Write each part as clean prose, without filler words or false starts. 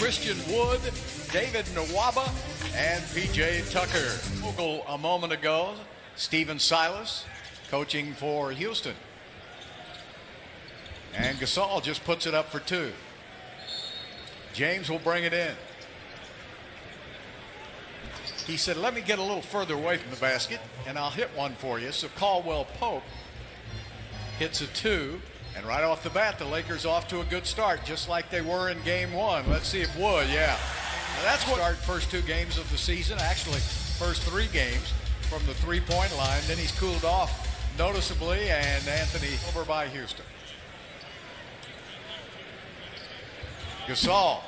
Christian Wood, David Nwaba, and P.J. Tucker. A moment ago, Stephen Silas coaching for Houston. And Gasol just puts it up for two. James will bring it in. He said, let me get a little further away from the basket, and I'll hit one for you. So Caldwell Pope hits a two, and right off the bat, the Lakers off to a good start, just like they were in game one. Let's see if Wood, yeah. Now that's what our first two games of the season, actually first three games from the three-point line. Then he's cooled off noticeably, and Anthony over by Houston. Gasol.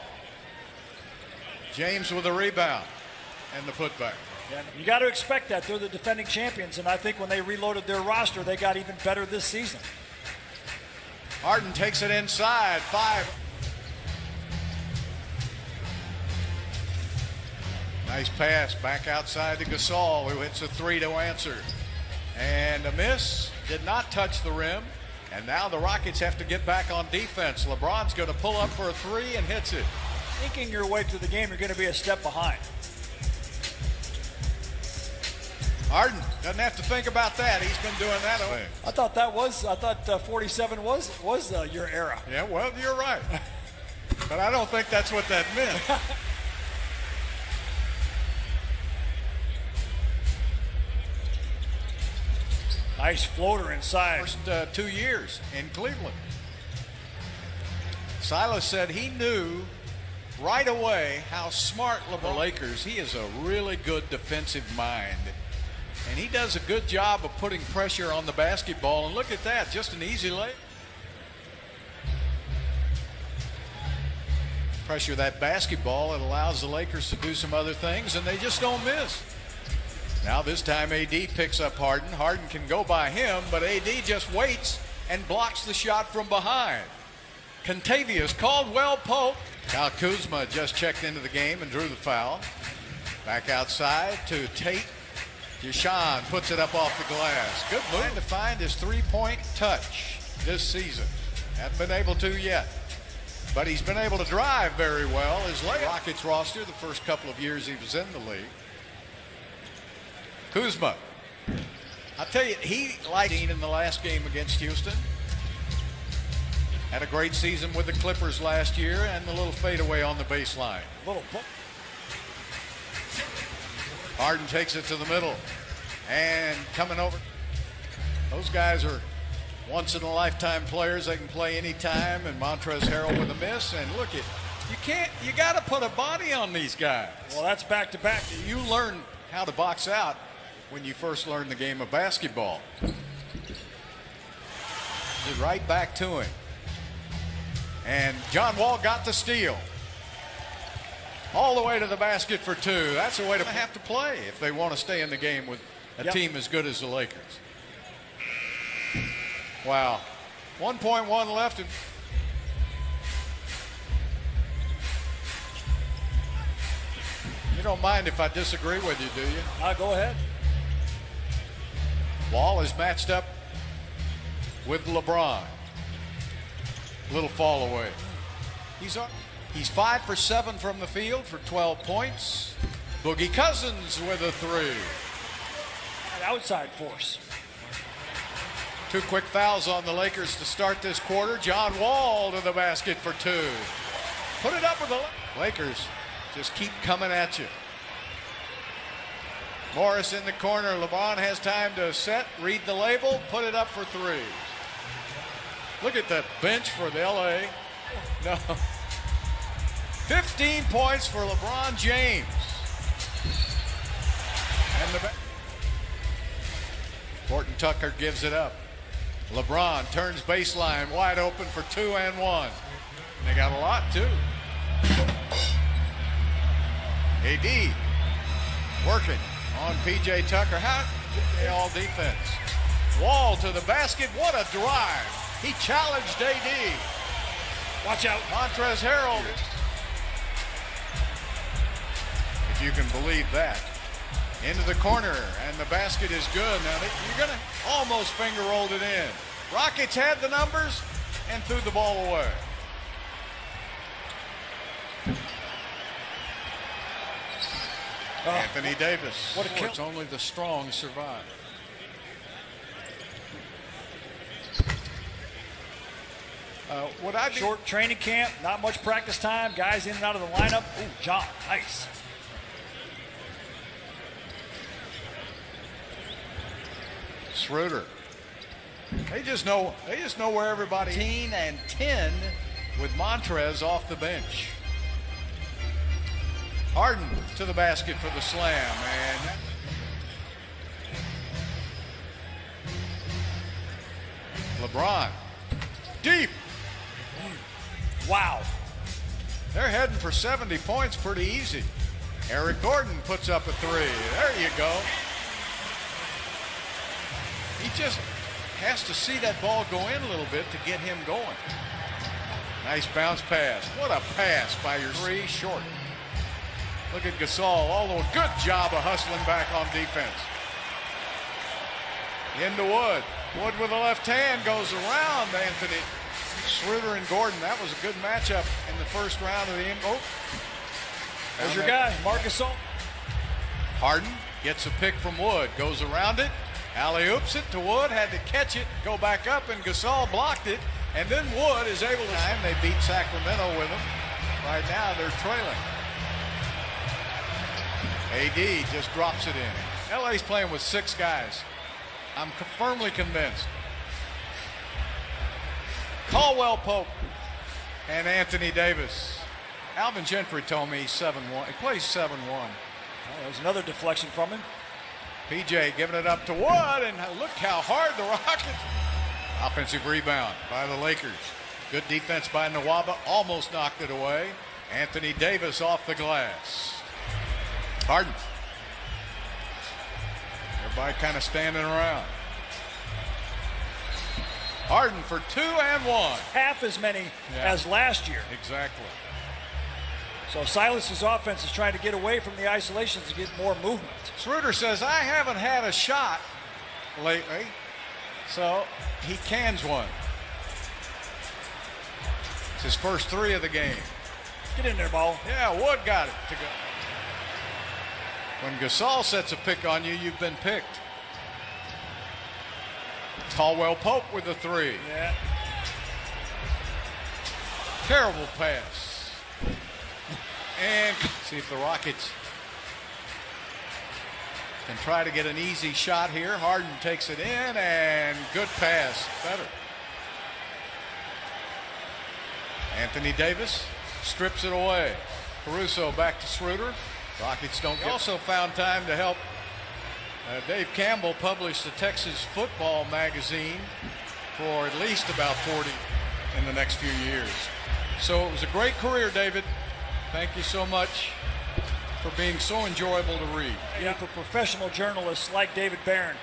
James with a rebound and the putback. Yeah, you got to expect that. They're the defending champions, and I think when they reloaded their roster, they got even better this season. Harden takes it inside. 5. Nice pass back outside to Gasol, who hits a three to answer. And a miss. Did not touch the rim. And now the Rockets have to get back on defense. LeBron's going to pull up for a three and hits it. Thinking your way through the game, you're going to be a step behind. Harden doesn't have to think about that. He's been doing that. I thought 47 was your era. Yeah, well, you're right. But I don't think that's what that meant. Nice floater inside. First 2 years in Cleveland. Silas said he knew right away how smart LeBron Lakers. He is a really good defensive mind. And he does a good job of putting pressure on the basketball. And look at that, just an easy lay. Pressure that basketball, it allows the Lakers to do some other things, and they just don't miss. Now this time AD picks up Harden. Harden can go by him, but AD just waits and blocks the shot from behind. Kentavious Caldwell Pope. Kyle Kuzma just checked into the game and drew the foul. Back outside to Tate. Deshaun puts it up off the glass. Good move to find his three-point touch this season. Hasn't been able to yet. But he's been able to drive very well. His Rockets roster the first couple of years he was in the league. Kuzma. I'll tell you, he liked in the last game against Houston. Had a great season with the Clippers last year, and the little fadeaway on the baseline. Harden takes it to the middle. And coming over. Those guys are once-in-a-lifetime players. They can play anytime. And Montrezl Harrell with a miss. And look at, you got to put a body on these guys. Well, that's back-to-back. You learn how to box out when you first learn the game of basketball. Right back to him. And John Wall got the steal. All the way to the basket for two. That's the way to have to play if they want to stay in the game with a team as good as the Lakers. Wow. 1.1 left. You don't mind if I disagree with you, do you? Go ahead. Wall is matched up with LeBron. Little fall away. He's 5 for 7 from the field for 12 points. Boogie Cousins with a three. An outside force. 2 quick fouls on the Lakers to start this quarter. John Wall to the basket for 2. Put it up with the Lakers. Just keep coming at you. Morris in the corner. LeBron has time to set, read the label, put it up for 3. Look at that bench for the LA. No. 15 points for LeBron James. And Horton Tucker gives it up. LeBron turns baseline wide open for 2 and 1. And they got a lot too. AD working on P.J. Tucker. How they all defense. Wall to the basket. What a drive. He challenged AD. Watch out. Montrezl Harrell. If you can believe that. Into the corner, and the basket is good. Now, you're going to almost finger rolled it in. Rockets had the numbers and threw the ball away. Anthony Davis. What a kill. It's only the strong survive. Would I be Short training camp, not much practice time, guys in and out of the lineup. Ooh, John, nice. Schroeder. They just know where everybody. 10 and 10 with Montrez off the bench. Harden to the basket for the slam, and LeBron deep. Wow. They're heading for 70 points pretty easy. Eric Gordon puts up a three. There you go. He just has to see that ball go in a little bit to get him going. Nice bounce pass. What a pass by your three short. Look at Gasol. Although good job of hustling back on defense. Into Wood. Wood with the left hand goes around Anthony. Schroeder and Gordon. That was a good matchup in the first round of the NBA. Oh. There's your guy, Marc Gasol. Harden gets a pick from Wood. Goes around it. Alley-oops it to Wood. Had to catch it. Go back up, and Gasol blocked it. And then Wood is able to. They beat Sacramento with him. Right now they're trailing. AD just drops it in. LA's playing with 6 guys. I'm firmly convinced. Caldwell Pope and Anthony Davis. Alvin Gentry told me he's 7-1. He plays 7-1. Oh, there's another deflection from him. PJ giving it up to Wood, and look how hard the Rockets. Offensive rebound by the Lakers. Good defense by Nwaba. Almost knocked it away. Anthony Davis off the glass. Harden. Everybody kind of standing around. Harden for 2 and 1. Half as many as last year. Exactly. So Silas's offense is trying to get away from the isolations to get more movement. Schroeder says, I haven't had a shot lately, so he cans one. It's his first 3 of the game. Get in there, Ball. Yeah, Wood got it to go. When Gasol sets a pick on you, you've been picked. Caldwell Pope with the 3. Yeah. Terrible pass. And see if the Rockets can try to get an easy shot here. Harden takes it in, and good pass. Better. Anthony Davis strips it away. Caruso back to Schroeder. Rockets don't get. Also found time to help Dave Campbell publish the Texas Football Magazine for at least about 40 in the next few years. So it was a great career, David. Thank you so much for being so enjoyable to read. Yeah, for professional journalists like David Barron,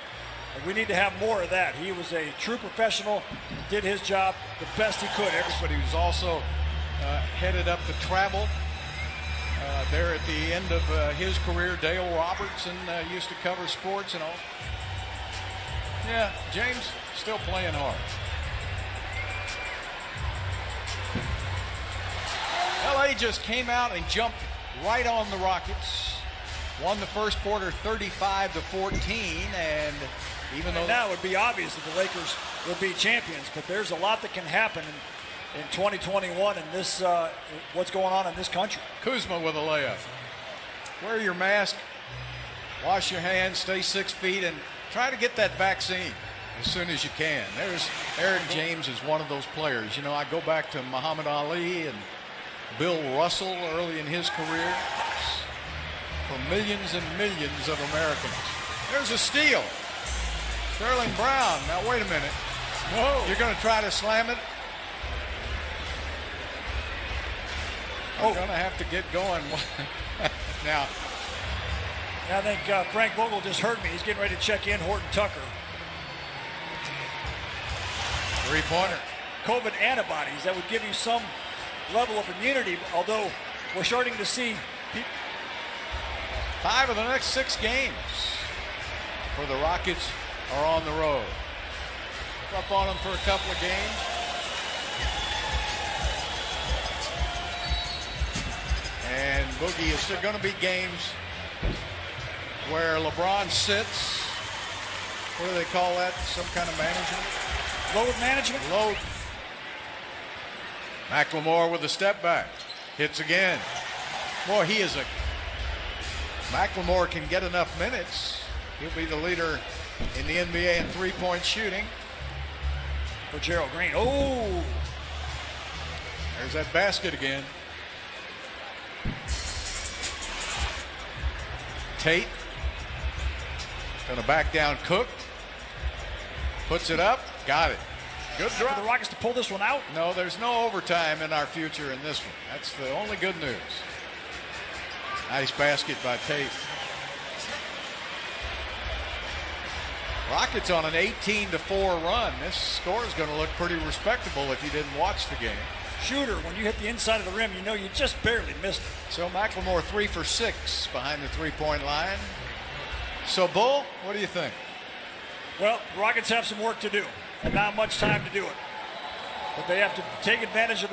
we need to have more of that. He was a true professional, did his job the best he could. But he was also headed up the travel there at the end of his career. Dale Robertson used to cover sports and all. Yeah, James still playing hard. LA just came out and jumped right on the Rockets. Won the first quarter 35-14, and even though now it would be obvious that the Lakers will be champions, but there's a lot that can happen in 2021 and this what's going on in this country. Kuzma with a layup. Wear your mask, wash your hands, stay 6 feet, and try to get that vaccine as soon as you can. There's Eric James is one of those players. You know, I go back to Muhammad Ali and Bill Russell early in his career for millions and millions of Americans. There's a steal. Sterling Brown. Now, wait a minute. No. You're going to try to slam it? I'm going to have to get going. Now. I think Frank Vogel just heard me. He's getting ready to check in Horton Tucker. Three-pointer. COVID antibodies that would give you some level of immunity, although we're starting to see 5 of the next 6 games for the Rockets are on the road. Up on them for a couple of games. And Boogie is still going to be games where LeBron sits. What do they call that? Some kind of management? Load management? Load. McLemore with a step back. Hits again. Boy, he is a... McLemore can get enough minutes. He'll be the leader in the NBA in three-point shooting. For Gerald Green. Oh! There's that basket again. Tate. Gonna back down Cook. Puts it up. Got it. Good For drop. the Rockets to pull this one out. No, there's no overtime in our future in this one. That's the only good news. Nice basket by Tate. Rockets on an 18-4 run. This score is going to look pretty respectable if you didn't watch the game. Shooter, when you hit the inside of the rim, you know you just barely missed it. So McLemore 3 for 6 behind the three-point line. So Bull, what do you think? Well, Rockets have some work to do and not much time to do it. But they have to take advantage of the